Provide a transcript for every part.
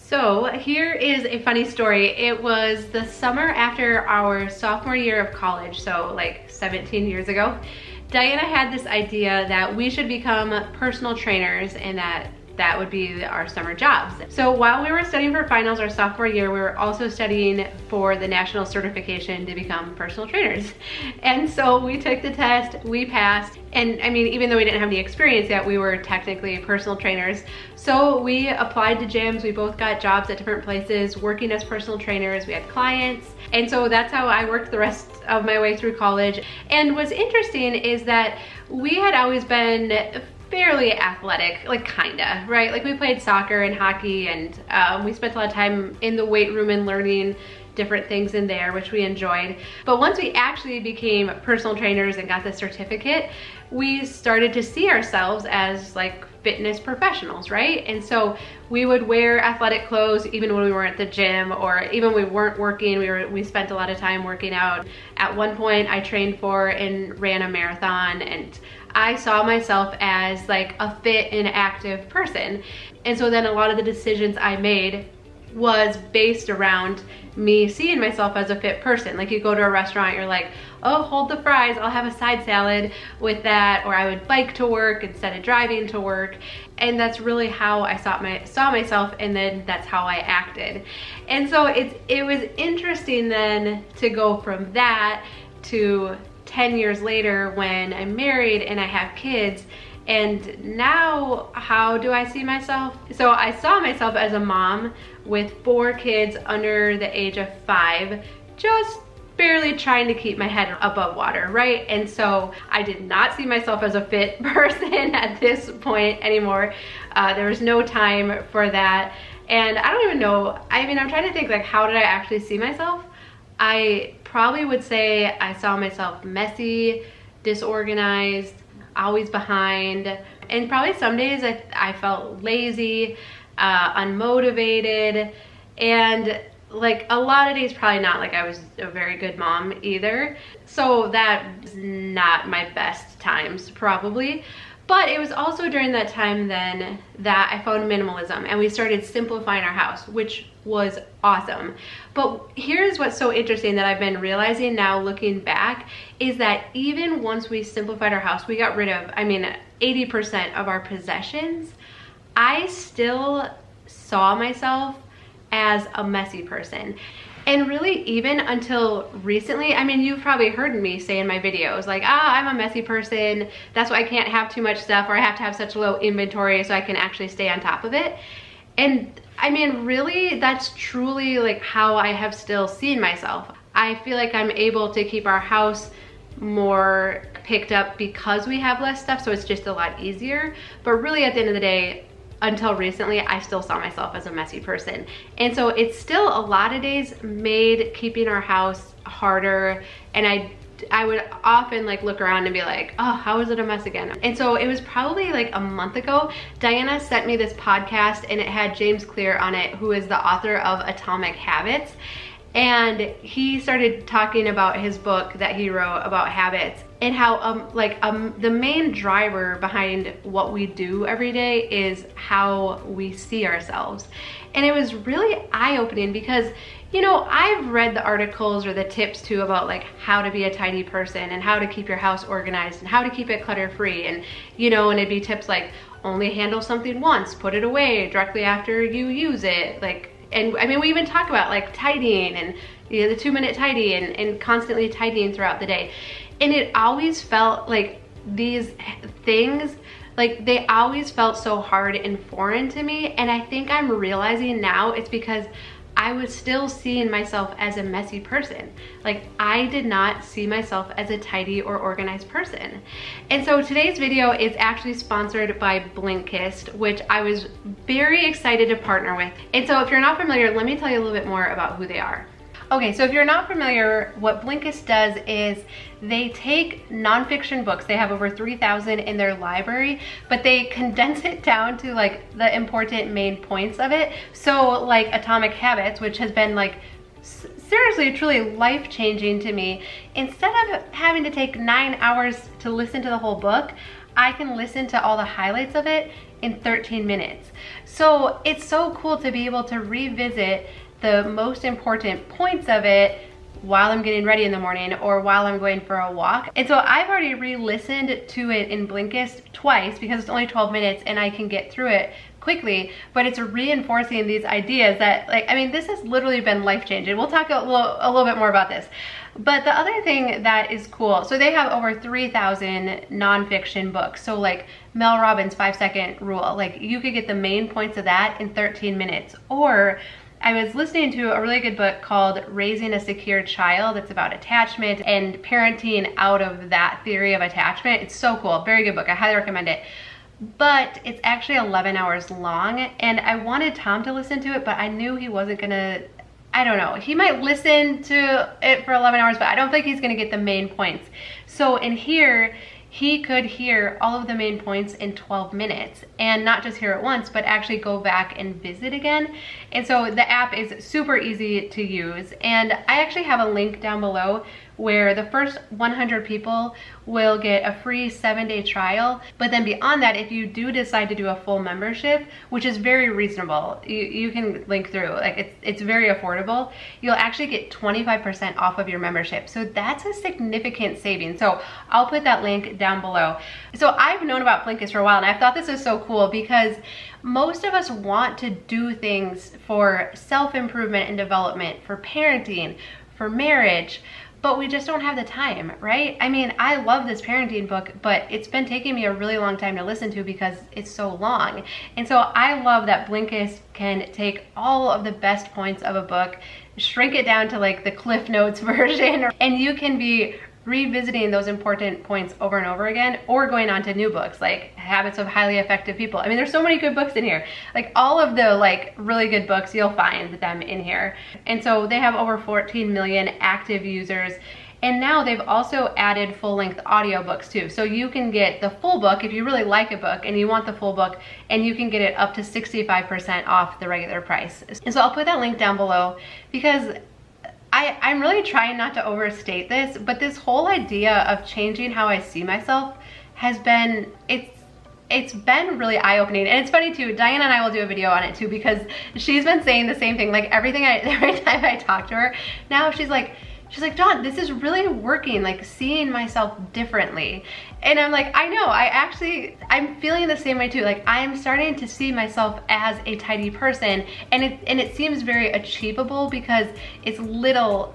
So here is a funny story. It was the summer after our sophomore year of college, so like 17 years ago. Diana had this idea that we should become personal trainers and that would be our summer jobs. So while we were studying for finals our sophomore year, we were also studying for the national certification to become personal trainers. And so we took the test, we passed, and I mean, even though we didn't have any experience yet, we were technically personal trainers. So we applied to gyms, we both got jobs at different places, working as personal trainers, we had clients. And so that's how I worked the rest of my way through college. And what's interesting is that we had always been fairly athletic, like kinda, right? Like we played soccer and hockey and we spent a lot of time in the weight room and learning different things in there, which we enjoyed. But once we actually became personal trainers and got the certificate, we started to see ourselves as like fitness professionals, right? And so we would wear athletic clothes even when we weren't at the gym, or even when we weren't working, we spent a lot of time working out. At one point I trained for and ran a marathon, and I saw myself as like a fit and active person. And so then a lot of the decisions I made was based around me seeing myself as a fit person. Like you go to a restaurant, you're like, oh, hold the fries, I'll have a side salad with that. Or I would bike to work instead of driving to work. And that's really how I saw myself, and then that's how I acted. And so it was interesting then to go from that to 10 years later when I'm married and I have kids. And now how do I see myself? So I saw myself as a mom with 4 kids under the age of 5, just barely trying to keep my head above water, right? And so I did not see myself as a fit person at this point anymore. There was no time for that. And I don't even know, I mean, I'm trying to think like, how did I actually see myself? I probably would say I saw myself messy, disorganized, always behind, and probably some days I felt lazy, unmotivated, and like a lot of days probably not like I was a very good mom either. So that's not my best times probably. But it was also during that time then that I found minimalism and we started simplifying our house, which was awesome. But here's what's so interesting that I've been realizing now looking back is that even once we simplified our house, we got rid of, I mean, 80% of our possessions. I still saw myself as a messy person. And really even until recently, I mean, you've probably heard me say in my videos, like, I'm a messy person. That's why I can't have too much stuff, or I have to have such low inventory so I can actually stay on top of it. And I mean, really, that's truly like how I have still seen myself. I feel like I'm able to keep our house more picked up because we have less stuff, so it's just a lot easier. But really at the end of the day, until recently, I still saw myself as a messy person. And so it's still a lot of days made keeping our house harder. And I would often like look around and be like, oh, how is it a mess again? And so it was probably like a month ago, Diana sent me this podcast and it had James Clear on it, who is the author of Atomic Habits. And he started talking about his book that he wrote about habits and how the main driver behind what we do every day is how we see ourselves. And it was really eye-opening because, you know, I've read the articles or the tips too about like how to be a tidy person and how to keep your house organized and how to keep it clutter-free. And, you know, and it'd be tips like only handle something once, put it away directly after you use it. Like, and I mean, we even talk about like tidying and, you know, the 2-minute tidy and constantly tidying throughout the day. And it always felt like these things, like they always felt so hard and foreign to me. And I think I'm realizing now it's because I was still seeing myself as a messy person. Like I did not see myself as a tidy or organized person. And so today's video is actually sponsored by Blinkist, which I was very excited to partner with. And so if you're not familiar, let me tell you a little bit more about who they are. Okay, so if you're not familiar, what Blinkist does is they take nonfiction books. They have over 3,000 in their library, but they condense it down to like the important main points of it. So like Atomic Habits, which has been like seriously, truly life-changing to me. Instead of having to take 9 hours to listen to the whole book, I can listen to all the highlights of it in 13 minutes. So it's so cool to be able to revisit the most important points of it while I'm getting ready in the morning or while I'm going for a walk. And so I've already re-listened to it in Blinkist twice because it's only 12 minutes and I can get through it quickly, but it's reinforcing these ideas that, like, I mean, this has literally been life-changing. We'll talk a little bit more about this. But the other thing that is cool, so they have over 3,000 nonfiction books. So like Mel Robbins' 5-second rule, like you could get the main points of that in 13 minutes. Or I was listening to a really good book called Raising a Secure Child. It's about attachment and parenting out of that theory of attachment. It's so cool. Very good book. I highly recommend it. But it's actually 11 hours long, and I wanted Tom to listen to it, but I knew he wasn't gonna, I don't know. He might listen to it for 11 hours, but I don't think he's gonna get the main points. So in here, he could hear all of the main points in 12 minutes and not just hear it once, but actually go back and visit again. And so the app is super easy to use. And I actually have a link down below where the first 100 people will get a free 7-day trial. But then beyond that, if you do decide to do a full membership, which is very reasonable, you can link through, like it's very affordable, you'll actually get 25% off of your membership. So that's a significant saving. So I'll put that link down below. So I've known about Blinkist for a while, and I thought this was so cool because most of us want to do things for self-improvement and development, for parenting, for marriage, but we just don't have the time, right? I mean, I love this parenting book, but it's been taking me a really long time to listen to because it's so long. And so I love that Blinkist can take all of the best points of a book, shrink it down to like the Cliff Notes version, and you can be revisiting those important points over and over again, or going on to new books like Habits of Highly Effective People. I mean, there's so many good books in here. Like all of the like really good books, you'll find them in here. And so they have over 14 million active users. And now they've also added full-length audiobooks too. So you can get the full book if you really like a book and you want the full book, and you can get it up to 65% off the regular price. And so I'll put that link down below because I'm really trying not to overstate this, but this whole idea of changing how I see myself has been, it's been really eye-opening. And it's funny too, Diana and I will do a video on it too, because she's been saying the same thing, like every time I talk to her, now she's like, Dawn, this is really working, like seeing myself differently. And I'm like, I know, I'm feeling the same way too. Like I'm starting to see myself as a tidy person, and it seems very achievable because it's little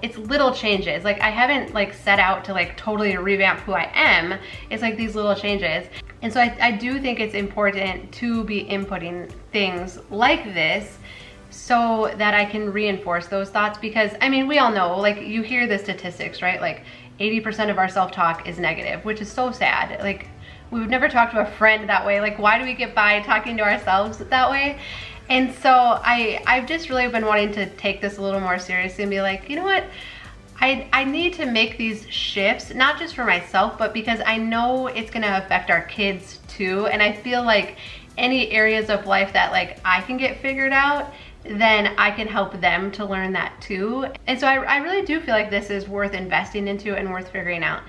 changes. Like I haven't like set out to like totally revamp who I am. It's like these little changes. And so I do think it's important to be inputting things like this so that I can reinforce those thoughts, because I mean, we all know, like you hear the statistics, right? Like 80% of our self-talk is negative, which is so sad. Like we would never talk to a friend that way. Like why do we get by talking to ourselves that way? And so I've just really been wanting to take this a little more seriously and be like, you know what? I need to make these shifts, not just for myself, but because I know it's gonna affect our kids too. And I feel like any areas of life that like I can get figured out, then I can help them to learn that too. And so I really do feel like this is worth investing into and worth figuring out.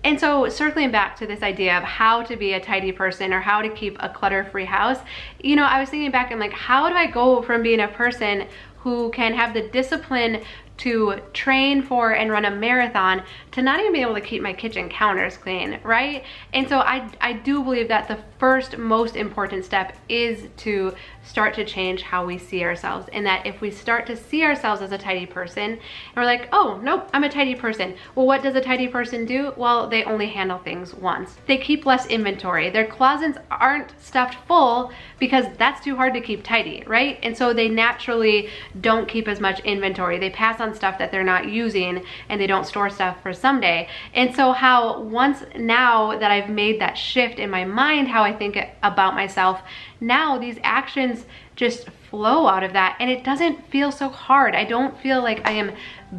And so circling back to this idea of how to be a tidy person or how to keep a clutter-free house, you know, I was thinking back and like, how do I go from being a person who can have the discipline to train for and run a marathon to not even be able to keep my kitchen counters clean, right? And so I do believe that the first most important step is to start to change how we see ourselves, and that if we start to see ourselves as a tidy person and we're like, oh nope, I'm a tidy person. Well, what does a tidy person do? Well, they only handle things once. They keep less inventory. Their closets aren't stuffed full because that's too hard to keep tidy, right? And so they naturally don't keep as much inventory. They pass on stuff that they're not using, and they don't store stuff for someday. And so how once now that I've made that shift in my mind, how I think about myself, now these actions just flow out of that, and it doesn't feel so hard. I don't feel like I am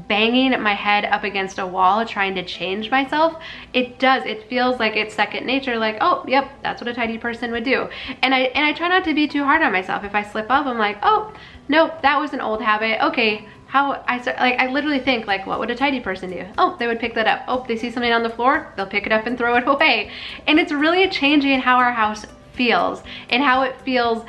banging my head up against a wall trying to change myself. It feels like it's second nature, like, oh yep, that's what a tidy person would do. And I try not to be too hard on myself. If I slip up, I'm like, oh nope, that was an old habit. Okay, I literally think like, what would a tidy person do? Oh, they would pick that up. Oh, they see something on the floor, they'll pick it up and throw it away. And it's really changing how our house feels and how it feels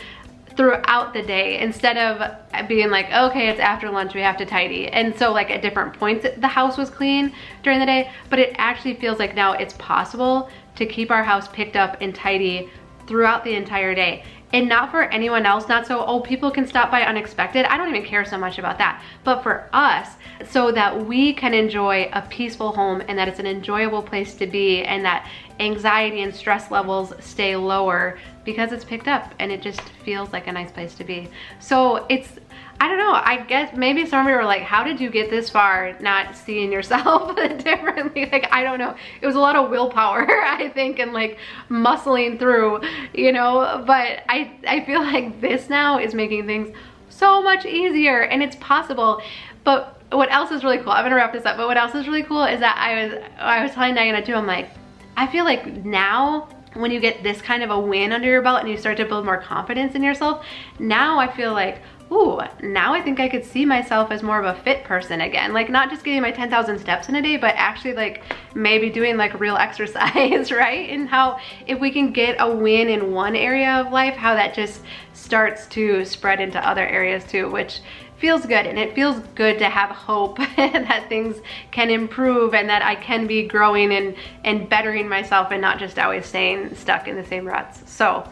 throughout the day, instead of being like, okay, it's after lunch, we have to tidy. And so like at different points the house was clean during the day, but it actually feels like now it's possible to keep our house picked up and tidy throughout the entire day. And not for anyone else, not so, oh, people can stop by unexpected. I don't even care so much about that. But for us, so that we can enjoy a peaceful home and that it's an enjoyable place to be and that anxiety and stress levels stay lower because it's picked up and it just feels like a nice place to be. So it's, I don't know, I guess maybe some of you were like, how did you get this far not seeing yourself differently? Like, I don't know. It was a lot of willpower, I think, and like muscling through, you know, but I feel like this now is making things so much easier and it's possible. But what else is really cool, I'm gonna wrap this up, but what else is really cool is that I was telling Diana too, I'm like, I feel like now when you get this kind of a win under your belt and you start to build more confidence in yourself, now I feel like, ooh, now I think I could see myself as more of a fit person again. Like not just getting my 10,000 steps in a day, but actually like maybe doing like real exercise, right? And how if we can get a win in one area of life, how that just starts to spread into other areas too, which feels good. And it feels good to have hope that things can improve and that I can be growing and bettering myself and not just always staying stuck in the same ruts. So,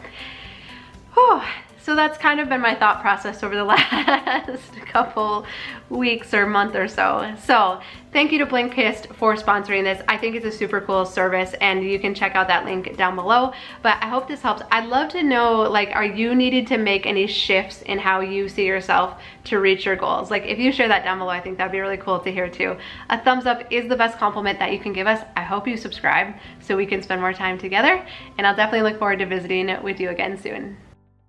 whew. So that's kind of been my thought process over the last couple weeks or month or so. So thank you to Blinkist for sponsoring this. I think it's a super cool service and you can check out that link down below. But I hope this helps. I'd love to know, like, are you needed to make any shifts in how you see yourself to reach your goals? Like if you share that down below, I think that'd be really cool to hear too. A thumbs up is the best compliment that you can give us. I hope you subscribe so we can spend more time together. And I'll definitely look forward to visiting with you again soon.